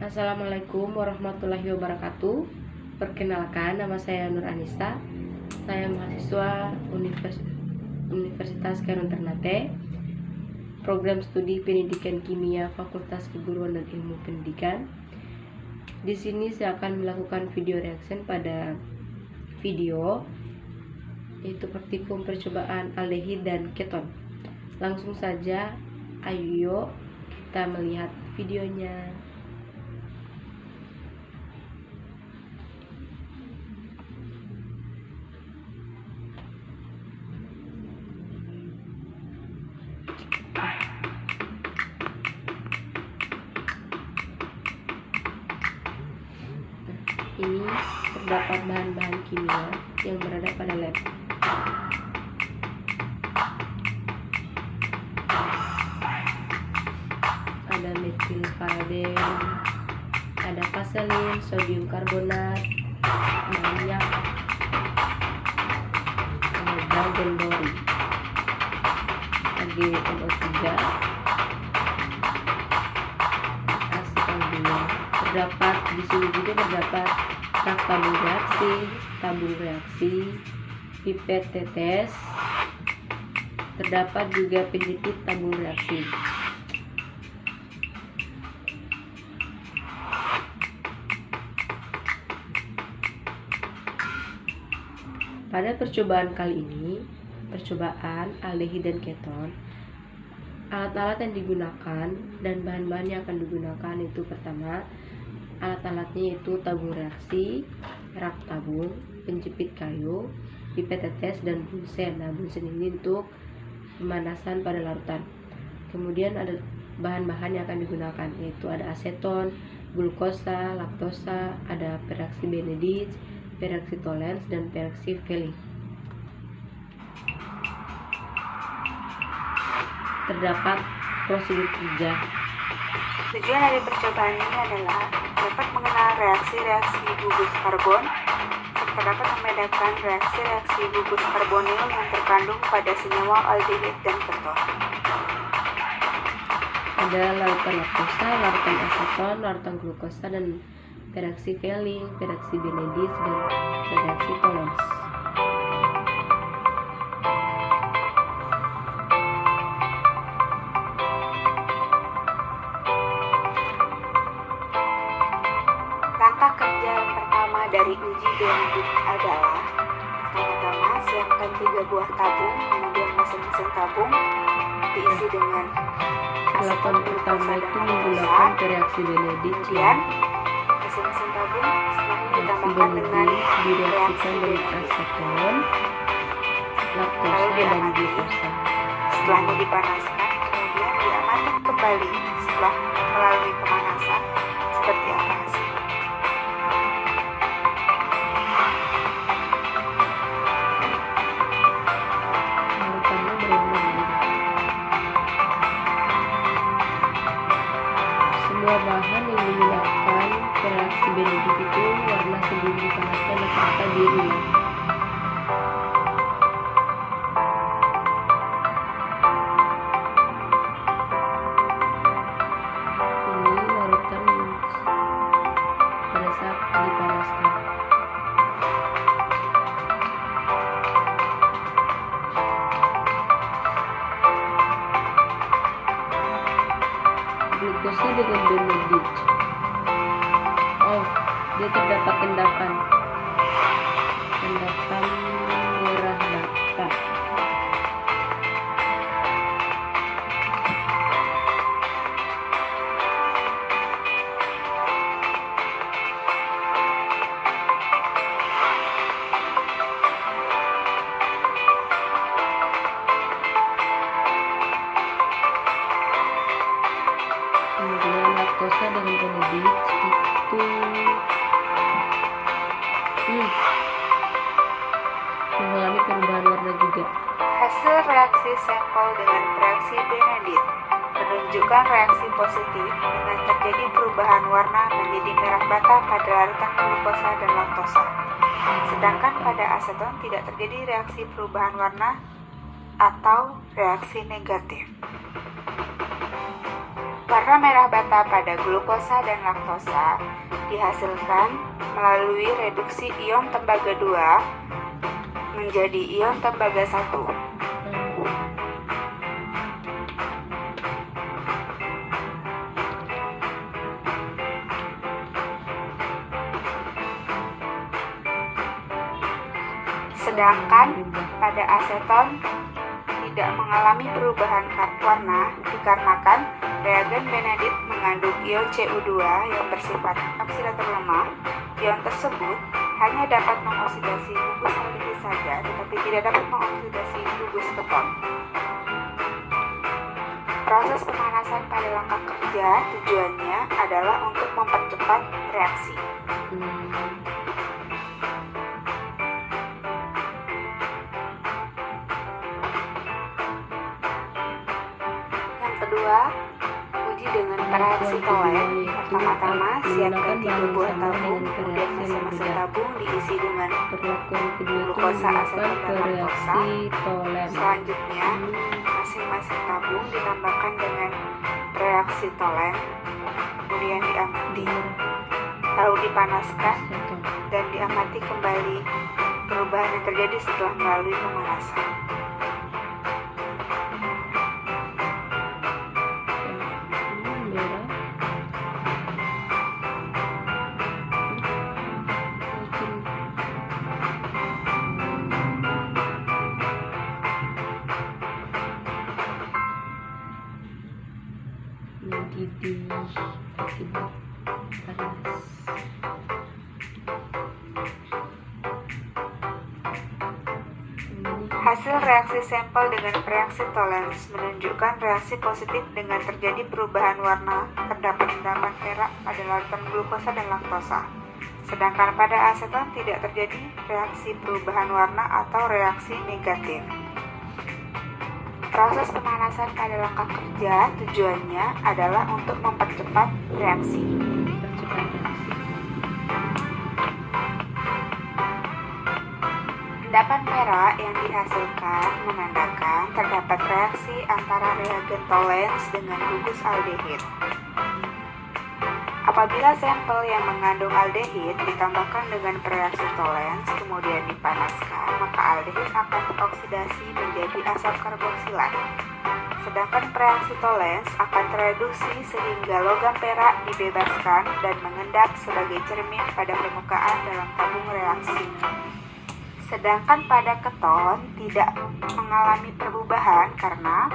Assalamualaikum warahmatullahi wabarakatuh. Perkenalkan, nama saya Nur Anissa. Saya mahasiswa Universitas Khairun Ternate, program studi Pendidikan Kimia Fakultas Keguruan dan Ilmu Pendidikan. Di sini saya akan melakukan video reaction pada video yaitu praktikum percobaan aldehid dan keton. Langsung saja, ayo kita melihat videonya. Ini terdapat bahan-bahan kimia yang berada pada lab. Ada metilparaben, ada vaselin, sodium karbonat, minyak, ada dragon bori, AgNO3, asid albumin. Terdapat di sini juga terdapat rak tabung reaksi, pipet tetes, terdapat juga penjepit tabung reaksi. Pada percobaan kali ini, percobaan aldehid dan keton, alat-alat yang digunakan dan bahan-bahan yang akan digunakan itu pertama, alat-alatnya yaitu tabung reaksi, rak tabung, penjepit kayu, pipet tetes, dan bunsen. Nah, bunsen ini untuk pemanasan pada larutan. Kemudian ada bahan-bahan yang akan digunakan yaitu ada aseton, glukosa, laktosa, ada pereaksi Benedict, pereaksi Tollens, dan pereaksi Fehling. Terdapat prosedur kerja. Tujuan dari percobaan ini adalah dapat mengenal reaksi-reaksi gugus karbon serta dapat membedakan reaksi-reaksi gugus karbonil yang terkandung pada senyawa aldehid dan keton. Ada larutan laktosa, larutan aseton, larutan glukosa, dan pereaksi Fehling, pereaksi Benedict, dan pereaksi Tollens. Langkah kerja yang pertama dari uji Benedict adalah pertama-tama siapkan 3 buah tabung, kemudian mesin-mesin tabung diisi dengan Tahapan pertama itu menggunakan pereaksi Benedict, kemudian mesin-mesin tabung setelahnya pereaksi ditambahkan dengan Benedict direaksikan dengan Benedict. aseton, laktosa, dan glukosa. Setelahnya dipanaskan, kemudian diamati kembali setelah melalui pemanasan seperti apa hasilnya. Larutannya berwarna biru. Semua bahan yang digunakan pereaksi Benedict itu warna sebelum dipanaskan rata-rata biru. Ini larutan pada saat dipanaskan. Glukosa dengan Benedict. Oh, dia terdapat endapan merah bata. Kemudian laktosa dengan Benedict itu mengalami perubahan warna juga. Hasil reaksi sampel dengan reaksi Benedict menunjukkan reaksi positif dengan terjadi perubahan warna menjadi merah bata pada larutan glukosa dan laktosa. Sedangkan pada aseton tidak terjadi reaksi perubahan warna atau reaksi negatif. Warna merah bata pada glukosa dan laktosa dihasilkan melalui reduksi ion tembaga 2 menjadi ion tembaga 1. Sedangkan pada aseton tidak mengalami perubahan warna dikarenakan reagen Benedict mengandung ion Cu2 yang bersifat oksidator lemah. Ion tersebut hanya dapat mengoksidasi gugus aldehid saja, tetapi tidak dapat mengoksidasi gugus keton. Proses pemanasan pada langkah kerja tujuannya adalah untuk mempercepat reaksi. Kedua, uji dengan reaksi Tolen. Pertama-tama, siapkan 3 buah tabung, kemudian masing-masing tabung diisi dengan glukosa aseton dan laktosa. Selanjutnya, masing-masing tabung ditambahkan dengan reaksi Tolen, kemudian diamati, lalu dipanaskan dan diamati kembali perubahan yang terjadi setelah melalui pemanasan. Akibat panas. Hasil reaksi sampel dengan reaksi Tollens menunjukkan reaksi positif dengan terjadi perubahan warna terdapat endapan perak pada larutan glukosa dan laktosa. Sedangkan pada aseton tidak terjadi reaksi perubahan warna atau reaksi negatif. Proses pemanasan pada langkah kerja tujuannya adalah untuk mempercepat reaksi. Endapan perak yang dihasilkan menandakan terdapat reaksi antara reagen Tollens dengan gugus aldehid. Apabila sampel yang mengandung aldehid ditambahkan dengan reaksi Tollens kemudian dipanaskan, maka aldehid akan teroksidasi menjadi asam karboksilat. Sedangkan reaksi Tollens akan tereduksi sehingga logam perak dibebaskan dan mengendap sebagai cermin pada permukaan dalam tabung reaksi. Sedangkan pada keton tidak mengalami perubahan karena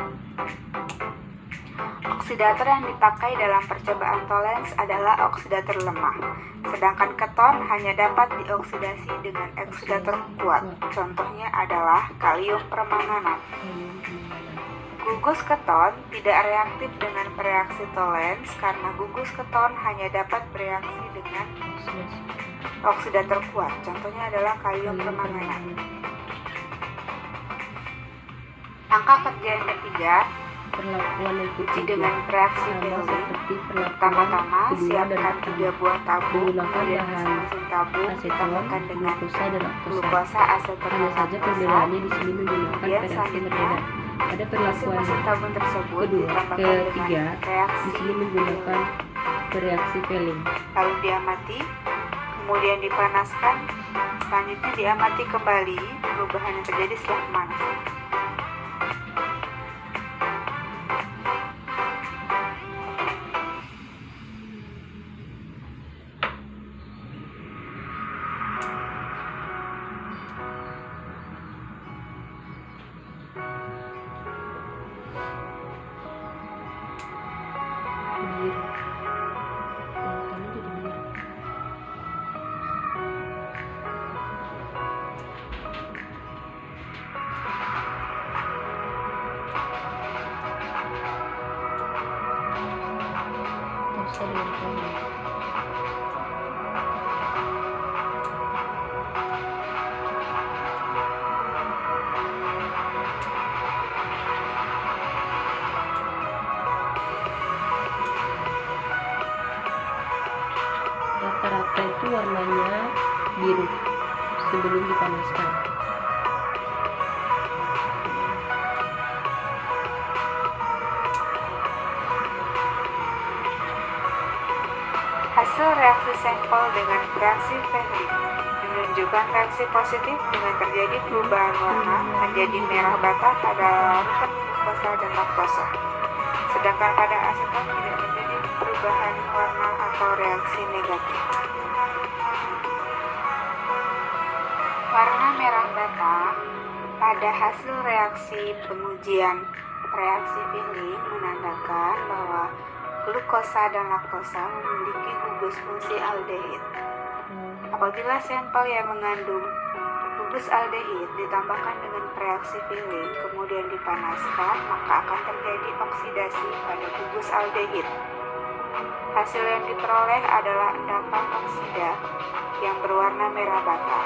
oksidator yang dipakai dalam percobaan Tollens adalah oksidator lemah. Sedangkan keton hanya dapat dioksidasi dengan oksidator kuat. Contohnya adalah kalium permanganat. Gugus keton tidak reaktif dengan reaksi Tollens karena gugus keton hanya dapat bereaksi dengan oksidator kuat. Contohnya adalah kalium permanganat. Angka kerja yang ketiga, perlakuan yang uji dengan reaksi Benedict. Pertama-tama siapkan 3 buah tabung, kemudian masing-masing tabung ditambahkan dengan glukosa aseton dan saja perbedaannya di sini menggunakan reaksi berbeda. Pada perlakuan tabung tersebut ketiga, di sini menggunakan reaksi Fehling. Lalu diamati, kemudian dipanaskan, selanjutnya diamati kembali perubahan yang terjadi setelah pemanasan. Rata-rata itu warnanya biru sebelum dipanaskan. Hasil reaksi sampel dengan reaksi Fehling menunjukkan reaksi positif dengan terjadi perubahan warna menjadi merah bata pada larutan glukosa dan laktosa. Sedangkan pada aseton tidak terjadi perubahan warna atau reaksi negatif. Warna merah bata pada hasil reaksi pengujian reaksi Fehling menandakan bahwa glukosa dan laktosa memiliki gugus fungsi aldehid. Apabila sampel yang mengandung gugus aldehid ditambahkan dengan reaksi Fehling kemudian dipanaskan, maka akan terjadi oksidasi pada gugus aldehid. Hasil yang diperoleh adalah endapan oksida yang berwarna merah bata.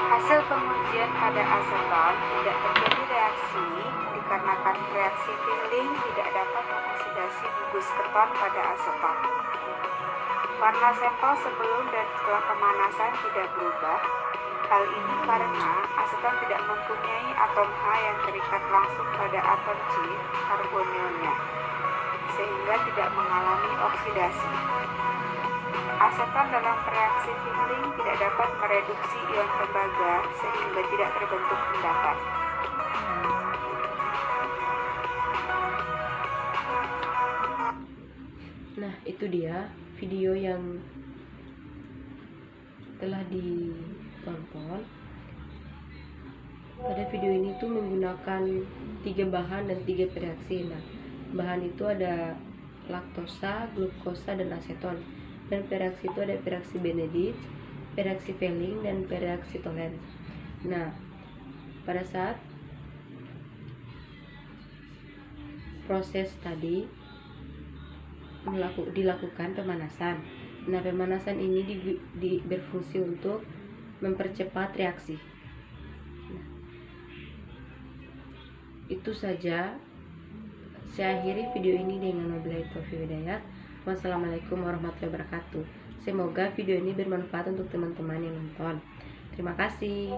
Hasil pengujian pada aseton tidak terjadi reaksi dikarenakan reaksi Fehling tidak dapat mengoksidasi gugus keton pada aseton. Warna sampel sebelum dan setelah pemanasan tidak berubah. Hal ini karena aseton tidak mempunyai atom H yang terikat langsung pada atom C karbonilnya, sehingga tidak mengalami oksidasi. Aseton dalam reaksi Fehling tidak dapat mereduksi ion tembaga sehingga tidak terbentuk endapan. Nah, itu dia video yang telah ditonton. Pada video ini tuh menggunakan 3 bahan dan 3 reaksi. Nah, bahan itu ada laktosa, glukosa, dan aseton. Dan reaksi itu ada reaksi Benedict, reaksi Fehling, dan reaksi Tollens. Nah, pada saat proses tadi dilakukan pemanasan. Nah, pemanasan ini berfungsi untuk mempercepat reaksi. Nah, itu saja. Saya akhiri video ini dengan wabillahi taufiq wal hidayah. Wassalamualaikum warahmatullahi wabarakatuh. Semoga video ini bermanfaat untuk teman-teman yang nonton. Terima kasih.